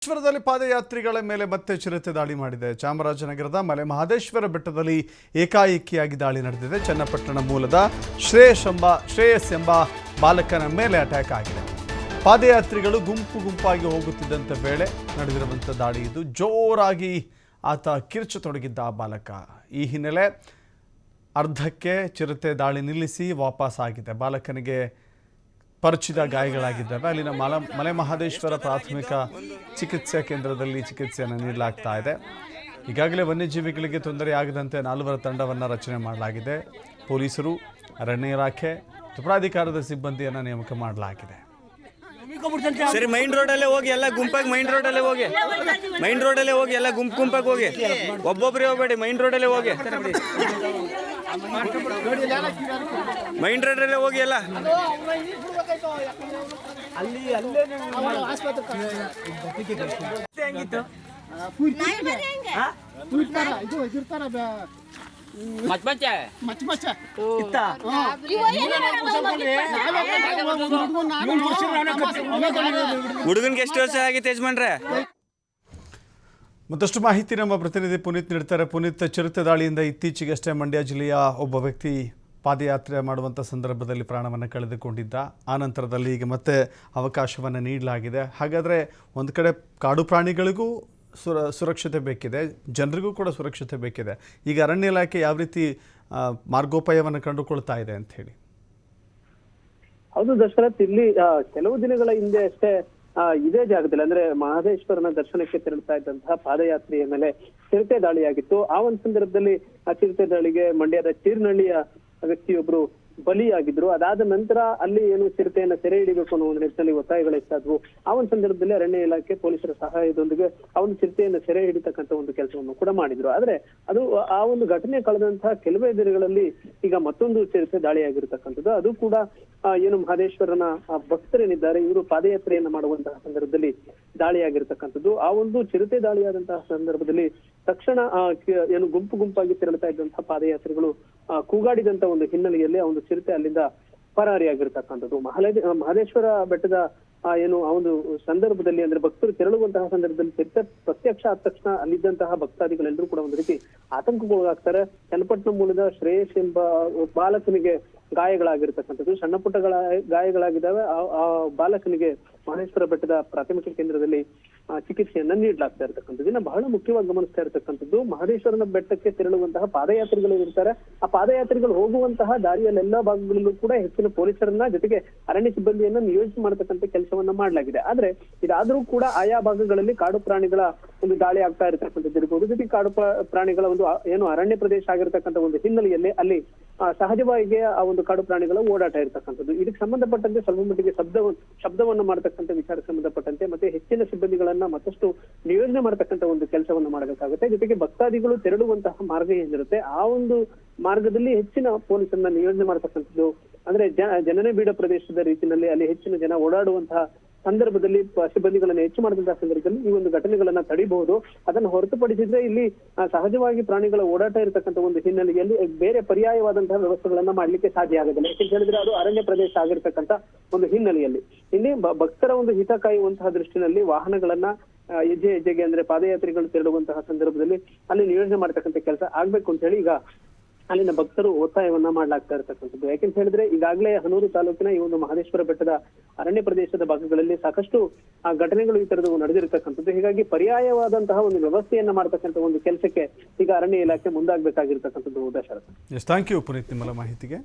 ಮಹದೇಶ್ವರದಲ್ಲಿ ಪಾದಯಾತ್ರಿಗಳ ಮೇಲೆ ಮತ್ತೆ ಚಿರತೆ ದಾಳಿ ಮಾಡಿದೆ. ಚಾಮರಾಜನಗರದ ಮಲೆ ಮಹದೇಶ್ವರ ಬೆಟ್ಟದಲ್ಲಿ ಏಕಾಏಕಿಯಾಗಿ ದಾಳಿ ನಡೆದಿದೆ. ಚನ್ನಪಟ್ಟಣ ಮೂಲದ ಶ್ರೇಯಸ್ ಎಂಬ ಬಾಲಕನ ಮೇಲೆ ಅಟ್ಯಾಕ್ ಆಗಿದೆ. ಪಾದಯಾತ್ರಿಗಳು ಗುಂಪಾಗಿ ಹೋಗುತ್ತಿದ್ದಂಥ ವೇಳೆ ನಡೆದಿರುವಂಥ ದಾಳಿ ಇದು. ಜೋರಾಗಿ ಆತ ಕಿರುಚತೊಡಗಿದ್ದ ಆ ಬಾಲಕ. ಈ ಹಿನ್ನೆಲೆ ಅರ್ಧಕ್ಕೆ ಚಿರತೆ ದಾಳಿ ನಿಲ್ಲಿಸಿ ವಾಪಸ್ ಆಗಿದೆ. ಬಾಲಕನಿಗೆ ಪರಚಿದ ಗಾಯಗಳಾಗಿದ್ದಾವೆ. ಅಲ್ಲಿನ ಮಲೆ ಮಹದೇಶ್ವರ ಪ್ರಾಥಮಿಕ ಚಿಕಿತ್ಸಾ ಕೇಂದ್ರದಲ್ಲಿ ಚಿಕಿತ್ಸೆಯನ್ನು ನೀಡಲಾಗ್ತಾ ಇದೆ. ಈಗಾಗಲೇ ವನ್ಯಜೀವಿಗಳಿಗೆ ತೊಂದರೆಯಾಗದಂತೆ 4 ತಂಡವನ್ನು ರಚನೆ ಮಾಡಲಾಗಿದೆ. ಪೊಲೀಸರು, ಅರಣ್ಯ ಇಲಾಖೆ, ಪ್ರಾಧಿಕಾರದ ಸಿಬ್ಬಂದಿಯನ್ನು ನೇಮಕ ಮಾಡಲಾಗಿದೆ. ಸರಿ, ಮೈನ್ ರೋಡಲ್ಲೇ ಹೋಗಿ ಎಲ್ಲ ಗುಂಪಾಗಿ ಮೈನ್ ರೋಡಲ್ಲೇ ಹೋಗಿ ಎಲ್ಲ ಗುಂಪಾಗಿ ಹೋಗಿ, ಒಬ್ಬೊಬ್ಬರೇ ಹೋಗಬೇಡಿ, ಮೈನ್ ರೋಡಲ್ಲೇ ಹೋಗಿ, ಮೈನ್ ರೋಡಲ್ಲೇ ಹೋಗಿ ಎಲ್ಲ. ಹುಡುಗನ್ಗೆ ಎಷ್ಟು ವರ್ಷ ಆಗಿತ್ತು ಯಜಮಾನ್ರೆ? ಮತ್ತಷ್ಟು ಮಾಹಿತಿ ನಮ್ಮ ಪ್ರತಿನಿಧಿ ಪುನೀತ್ ನೀಡ್ತಾರೆ. ಪುನೀತ್, ಚಿರತೆ ದಾಳಿಯಿಂದ ಇತ್ತೀಚೆಗಷ್ಟೇ ಮಂಡ್ಯ ಜಿಲ್ಲೆಯ ಒಬ್ಬ ವ್ಯಕ್ತಿ ಪಾದಯಾತ್ರೆ ಮಾಡುವಂಥ ಸಂದರ್ಭದಲ್ಲಿ ಪ್ರಾಣವನ್ನು ಕಳೆದುಕೊಂಡಿದ್ದ. ಆ ನಂತರದಲ್ಲಿ ಈಗ ಮತ್ತೆ ಅವಕಾಶವನ್ನು ನೀಡಲಾಗಿದೆ. ಹಾಗಾದರೆ ಒಂದು ಕಡೆ ಕಾಡು ಪ್ರಾಣಿಗಳಿಗೂ ಸುರಕ್ಷತೆ ಬೇಕಿದೆ, ಜನರಿಗೂ ಕೂಡ ಸುರಕ್ಷತೆ ಬೇಕಿದೆ. ಈಗ ಅರಣ್ಯ ಇಲಾಖೆ ಯಾವ ರೀತಿ ಮಾರ್ಗೋಪಾಯವನ್ನು ಕಂಡುಕೊಳ್ತಾ ಇದೆ ಅಂತ ಹೇಳಿ? ಹೌದು ದಶರಥ್, ಇಲ್ಲಿ ಕೆಲವು ದಿನಗಳ ಹಿಂದೆ ಅಷ್ಟೇ ಇದೇ ಜಾಗದಲ್ಲಿ ಅಂದ್ರೆ ಮಹದೇಶ್ವರನ ದರ್ಶನಕ್ಕೆ ತೆರಳುತ್ತಾ ಇದ್ದಂತಹ ಪಾದಯಾತ್ರೆಯ ಮೇಲೆ ಚಿರತೆ ದಾಳಿಯಾಗಿತ್ತು. ಆ ಒಂದು ಸಂದರ್ಭದಲ್ಲಿ ಆ ಚಿರತೆ ದಾಳಿಗೆ ಮಂಡ್ಯದ ಚೀರ್ನಹಳ್ಳಿಯ ವ್ಯಕ್ತಿಯೊಬ್ರು ಬಲಿಯಾಗಿದ್ರು. ಅದಾದ ನಂತರ ಅಲ್ಲಿ ಏನು ಚಿರತೆಯನ್ನ ಸೆರೆ ಹಿಡಿಬೇಕು ಅನ್ನೋ ಒಂದು ನಿಟ್ಟಿನಲ್ಲಿ ಒತ್ತಾಯಗಳು ಹೆಚ್ಚಾದ್ವು. ಆ ಒಂದು ಸಂದರ್ಭದಲ್ಲಿ ಅರಣ್ಯ ಇಲಾಖೆ ಪೊಲೀಸರ ಸಹಾಯದೊಂದಿಗೆ ಆ ಒಂದು ಚಿರತೆಯನ್ನ ಸೆರೆ ಹಿಡಿತಕ್ಕಂಥ ಒಂದು ಕೆಲಸವನ್ನು ಕೂಡ ಮಾಡಿದ್ರು. ಆದ್ರೆ ಅದು ಆ ಒಂದು ಘಟನೆ ಕಳೆದಂತಹ ಕೆಲವೇ ದಿನಗಳಲ್ಲಿ ಈಗ ಮತ್ತೊಂದು ಚಿರತೆ ದಾಳಿಯಾಗಿರ್ತಕ್ಕಂಥದ್ದು. ಅದು ಕೂಡ ಏನು ಮಹದೇಶ್ವರನ ಭಕ್ತರೇನಿದ್ದಾರೆ ಇವರು ಪಾದಯಾತ್ರೆಯನ್ನ ಮಾಡುವಂತಹ ಸಂದರ್ಭದಲ್ಲಿ ದಾಳಿಯಾಗಿರ್ತಕ್ಕಂಥದ್ದು. ಆ ಒಂದು ಚಿರತೆ ದಾಳಿಯಾದಂತಹ ಸಂದರ್ಭದಲ್ಲಿ ತಕ್ಷಣ ಏನು ಗುಂಪಾಗಿ ತೆರಳುತ್ತಾ ಇದ್ದಂತಹ ಪಾದಯಾತ್ರಿಗಳು ಕೂಗಾಡಿದಂತ ಒಂದು ಹಿನ್ನೆಲೆಯಲ್ಲಿ ಆ ಒಂದು ಚಿರತೆ ಅಲ್ಲಿಂದ ಪರಾರಿಯಾಗಿರ್ತಕ್ಕಂಥದ್ದು. ಮಹದೇಶ್ವರ ಬೆಟ್ಟದ ಏನು ಆ ಒಂದು ಸಂದರ್ಭದಲ್ಲಿ ಅಂದ್ರೆ ಭಕ್ತರು ತೆರಳುವಂತಹ ಸಂದರ್ಭದಲ್ಲಿ ಚಿರತೆ ಪ್ರತ್ಯಕ್ಷ ಆದ ತಕ್ಷಣ ಅಲ್ಲಿದ್ದಂತಹ ಭಕ್ತಾದಿಗಳೆಲ್ಲರೂ ಕೂಡ ಒಂದು ರೀತಿ ಆತಂಕಕ್ಕೊಳಗಾಗ್ತಾರೆ. ಚನ್ನಪಟ್ಟಣ ಮೂಲದ ಶ್ರೇಯಸ್ ಎಂಬ ಬಾಲಕನಿಗೆ ಗಾಯಗಳಾಗಿರ್ತಕ್ಕಂಥದ್ದು, ಸಣ್ಣ ಪುಟ್ಟ ಗಾಯಗಳಾಗಿದ್ದಾವೆ. ಆ ಬಾಲಕನಿಗೆ ಮಹದೇಶ್ವರ ಬೆಟ್ಟದ ಪ್ರಾಥಮಿಕ ಕೇಂದ್ರದಲ್ಲಿ ಚಿಕಿತ್ಸೆಯನ್ನ ನೀಡಲಾಗ್ತಾ ಇರ್ತಕ್ಕಂಥದ್ದು. ಇನ್ನ ಬಹಳ ಮುಖ್ಯವಾಗಿ ಗಮನಿಸ್ತಾ ಇರ್ತಕ್ಕಂಥದ್ದು, ಮಹದೇಶ್ವರನ ಬೆಟ್ಟಕ್ಕೆ ತೆರಳುವಂತಹ ಪಾದಯಾತ್ರಿಗಳು ಇರ್ತಾರೆ. ಆ ಪಾದಯಾತ್ರಿಗಳು ಹೋಗುವಂತಹ ದಾರಿಯಲ್ಲಿ ಎಲ್ಲಾ ಭಾಗಗಳಲ್ಲೂ ಕೂಡ ಹೆಚ್ಚಿನ ಪೊಲೀಸರನ್ನ ಜೊತೆಗೆ ಅರಣ್ಯ ಸಿಬ್ಬಂದಿಯನ್ನ ನಿಯೋಜನೆ ಮಾಡತಕ್ಕಂಥ ಕೆಲಸವನ್ನ ಮಾಡಲಾಗಿದೆ. ಆದ್ರೆ ಇದಾದ್ರೂ ಕೂಡ ಆಯಾ ಭಾಗಗಳಲ್ಲಿ ಕಾಡು ಪ್ರಾಣಿಗಳ ಒಂದು ದಾಳಿ ಆಗ್ತಾ ಇರತಕ್ಕಂಥದ್ದು ಇರ್ಬೋದು. ಜೊತೆಗೆ ಕಾಡು ಪ್ರಾಣಿಗಳ ಒಂದು ಏನು ಅರಣ್ಯ ಪ್ರದೇಶ ಆಗಿರ್ತಕ್ಕಂಥ ಒಂದು ಹಿನ್ನೆಲೆಯಲ್ಲಿ ಅಲ್ಲಿ ಸಹಜವಾಗಿ ಆ ಒಂದು ಕಾಡು ಪ್ರಾಣಿಗಳ ಓಡಾಟ ಇರತಕ್ಕಂಥದ್ದು. ಇದಕ್ಕೆ ಸಂಬಂಧಪಟ್ಟಂತೆ ಸ್ವಲ್ಪ ಮಟ್ಟಿಗೆ ಶಬ್ದವನ್ನು ಮಾಡತಕ್ಕಂಥ ವಿಚಾರಕ್ಕೆ ಸಂಬಂಧಪಟ್ಟಂತೆ ಮತ್ತೆ ಹೆಚ್ಚಿನ ಸಿಬ್ಬಂದಿಗಳನ್ನ ಮತ್ತಷ್ಟು ನಿಯೋಜನೆ ಮಾಡತಕ್ಕಂಥ ಒಂದು ಕೆಲಸವನ್ನು ಮಾಡಬೇಕಾಗುತ್ತೆ. ಜೊತೆಗೆ ಭಕ್ತಾದಿಗಳು ತೆರಳುವಂತಹ ಮಾರ್ಗ ಏನಿರುತ್ತೆ ಆ ಒಂದು ಮಾರ್ಗದಲ್ಲಿ ಹೆಚ್ಚಿನ ಪೊಲೀಸರನ್ನ ನಿಯೋಜನೆ ಮಾಡತಕ್ಕಂಥದ್ದು. ಅಂದ್ರೆ ಜನನೇ ಬೀಡ ಪ್ರದೇಶದ ರೀತಿಯಲ್ಲಿ ಅಲ್ಲಿ ಹೆಚ್ಚಿನ ಜನ ಓಡಾಡುವಂತಹ ಸಂದರ್ಭದಲ್ಲಿ ಸಿಬ್ಬಂದಿಗಳನ್ನ ಹೆಚ್ಚು ಮಾಡಿದಂತಹ ಸಂದರ್ಭದಲ್ಲಿ ಈ ಒಂದು ಘಟನೆಗಳನ್ನ ತಡಿಬಹುದು. ಅದನ್ನು ಹೊರತುಪಡಿಸಿದ್ರೆ ಇಲ್ಲಿ ಸಹಜವಾಗಿ ಪ್ರಾಣಿಗಳ ಓಡಾಟ ಇರತಕ್ಕಂಥ ಒಂದು ಹಿನ್ನೆಲೆಯಲ್ಲಿ ಬೇರೆ ಪರ್ಯಾಯವಾದಂತಹ ವ್ಯವಸ್ಥೆಗಳನ್ನ ಮಾಡ್ಲಿಕ್ಕೆ ಸಾಧ್ಯ ಆಗೋದಿಲ್ಲ. ಯಾಕಂತ ಹೇಳಿದ್ರೆ ಅದು ಅರಣ್ಯ ಪ್ರದೇಶ ಆಗಿರ್ತಕ್ಕಂಥ ಒಂದು ಹಿನ್ನೆಲೆಯಲ್ಲಿ ಇಲ್ಲಿ ಭಕ್ತರ ಒಂದು ಹಿತ ಕಾಯುವಂತಹ ದೃಷ್ಟಿನಲ್ಲಿ ವಾಹನಗಳನ್ನ ಹೆಜ್ಜೆಗೆ ಅಂದ್ರೆ ಪಾದಯಾತ್ರಿಗಳು ತೆರಳುವಂತಹ ಸಂದರ್ಭದಲ್ಲಿ ಅಲ್ಲಿ ನಿಯೋಜನೆ ಮಾಡತಕ್ಕಂಥ ಕೆಲಸ ಆಗ್ಬೇಕು ಅಂತ ಹೇಳಿ ಈಗ ಅಲ್ಲಿನ ಭಕ್ತರು ಒತ್ತಾಯವನ್ನ ಮಾಡ್ಲಾಗ್ತಾ ಇರತಕ್ಕಂಥದ್ದು. ಯಾಕೆಂತ ಹೇಳಿದ್ರೆ ಈಗಾಗಲೇ ಹನೂರು ತಾಲೂಕಿನ ಈ ಒಂದು ಮಹದೇಶ್ವರ ಬೆಟ್ಟದ ಅರಣ್ಯ ಪ್ರದೇಶದ ಭಾಗಗಳಲ್ಲಿ ಸಾಕಷ್ಟು ಘಟನೆಗಳು ಈ ತರದ್ದು ನಡೆದಿರತಕ್ಕಂಥದ್ದು. ಹೀಗಾಗಿ ಪರ್ಯಾಯವಾದಂತಹ ಒಂದು ವ್ಯವಸ್ಥೆಯನ್ನ ಮಾಡತಕ್ಕಂಥ ಒಂದು ಕೆಲಸಕ್ಕೆ ಈಗ ಅರಣ್ಯ ಇಲಾಖೆ ಮುಂದಾಗಬೇಕಾಗಿರ್ತಕ್ಕಂಥದ್ದು. ದಶರಥ, ಥ್ಯಾಂಕ್ ಯು ಪುನೀತ್, ನಿಮ್ಮಲ್ಲ ಮಾಹಿತಿಗೆ.